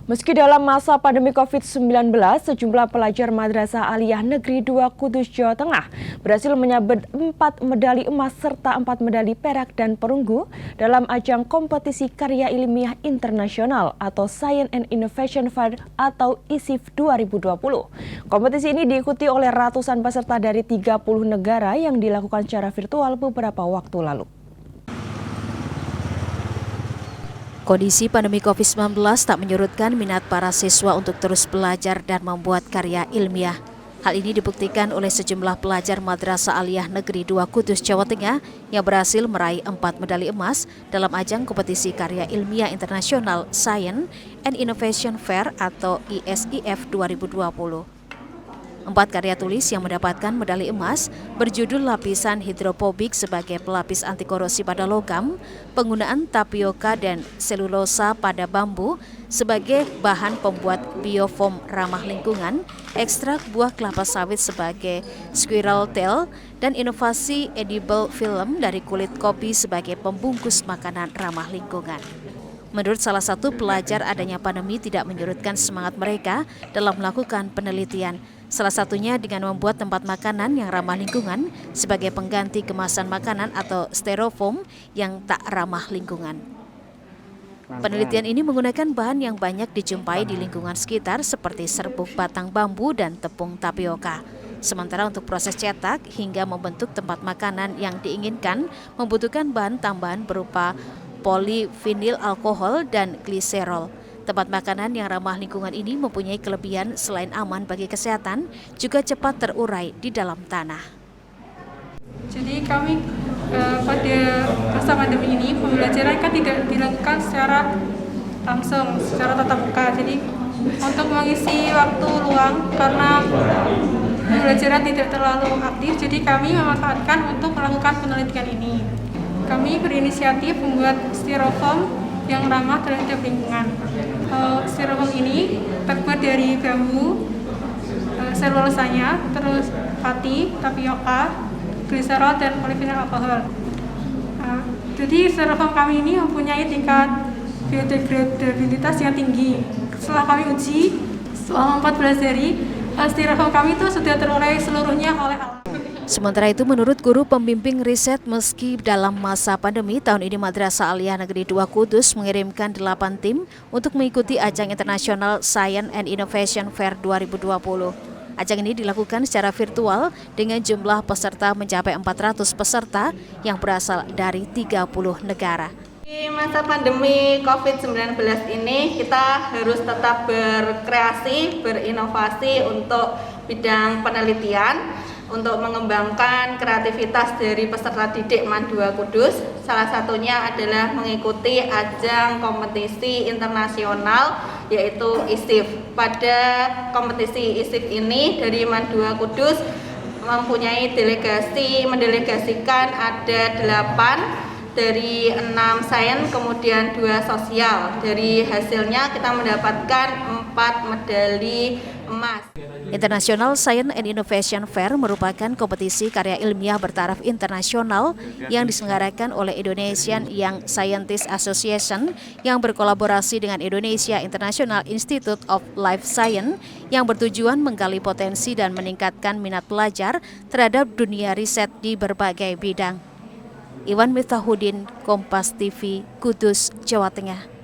Meski dalam masa pandemi COVID-19, sejumlah pelajar Madrasah Aliyah Negeri 2 Kudus, Jawa Tengah berhasil menyabet 4 medali emas serta 4 medali perak dan perunggu dalam ajang kompetisi karya ilmiah internasional atau Science and Innovation Fair atau ISIF 2020. Kompetisi ini diikuti oleh ratusan peserta dari 30 negara yang dilakukan secara virtual beberapa waktu lalu. Kondisi pandemi COVID-19 tak menyurutkan minat para siswa untuk terus belajar dan membuat karya ilmiah. Hal ini dibuktikan oleh sejumlah pelajar Madrasah Aliyah Negeri 2 Kudus, Jawa Tengah yang berhasil meraih 4 medali emas dalam ajang kompetisi karya ilmiah internasional Science and Innovation Fair atau ISIF 2020. 4 karya tulis yang mendapatkan medali emas berjudul lapisan hidropobik sebagai pelapis anti korosi pada logam, penggunaan tapioka dan selulosa pada bambu sebagai bahan pembuat biofoam ramah lingkungan, ekstrak buah kelapa sawit sebagai squirrel tail, dan inovasi edible film dari kulit kopi sebagai pembungkus makanan ramah lingkungan. Menurut salah satu pelajar, adanya pandemi tidak menyurutkan semangat mereka dalam melakukan penelitian. Salah satunya dengan membuat tempat makanan yang ramah lingkungan sebagai pengganti kemasan makanan atau styrofoam yang tak ramah lingkungan. Penelitian ini menggunakan bahan yang banyak dijumpai di lingkungan sekitar seperti serbuk batang bambu dan tepung tapioka. Sementara untuk proses cetak hingga membentuk tempat makanan yang diinginkan membutuhkan bahan tambahan berupa polivinil alkohol dan gliserol. Tempat makanan yang ramah lingkungan ini mempunyai kelebihan selain aman bagi kesehatan, juga cepat terurai di dalam tanah. Jadi kami pada masa pandemi ini pembelajaran kan tidak dilakukan secara langsung, secara tatap muka. Jadi untuk mengisi waktu luang karena pembelajaran tidak terlalu aktif, jadi kami memanfaatkan untuk melakukan penelitian ini. Kami berinisiatif membuat styrofoam yang ramah terhadap lingkungan. Styrofoam ini terbuat dari bambu, selulosanya, terus pati, tapioka, gliserol, dan polivinil alkohol. Jadi styrofoam kami ini mempunyai tingkat biodegradabilitas yang tinggi. Setelah kami uji selama 14 hari, styrofoam kami itu sudah terurai seluruhnya oleh alam. Sementara itu, menurut guru pembimbing riset, meski dalam masa pandemi, tahun ini Madrasah Aliyah Negeri 2 Kudus mengirimkan 8 tim untuk mengikuti ajang internasional Science and Innovation Fair 2020. Ajang ini dilakukan secara virtual dengan jumlah peserta mencapai 400 peserta yang berasal dari 30 negara. Di masa pandemi COVID-19 ini kita harus tetap berkreasi, berinovasi untuk bidang penelitian, untuk mengembangkan kreativitas dari peserta didik MAN 2 Kudus. Salah satunya adalah mengikuti ajang kompetisi internasional yaitu ISIF. Pada kompetisi ISIF ini dari MAN 2 Kudus mempunyai mendelegasikan ada 8 dari 6 sains, kemudian 2 sosial. Dari hasilnya kita mendapatkan 4 medali emas. International Science and Innovation Fair merupakan kompetisi karya ilmiah bertaraf internasional yang diselenggarakan oleh Indonesian Young Scientist Association yang berkolaborasi dengan Indonesia International Institute of Life Science yang bertujuan menggali potensi dan meningkatkan minat pelajar terhadap dunia riset di berbagai bidang. Iwan Miftahudin, Kompas TV, Kudus, Jawa Tengah.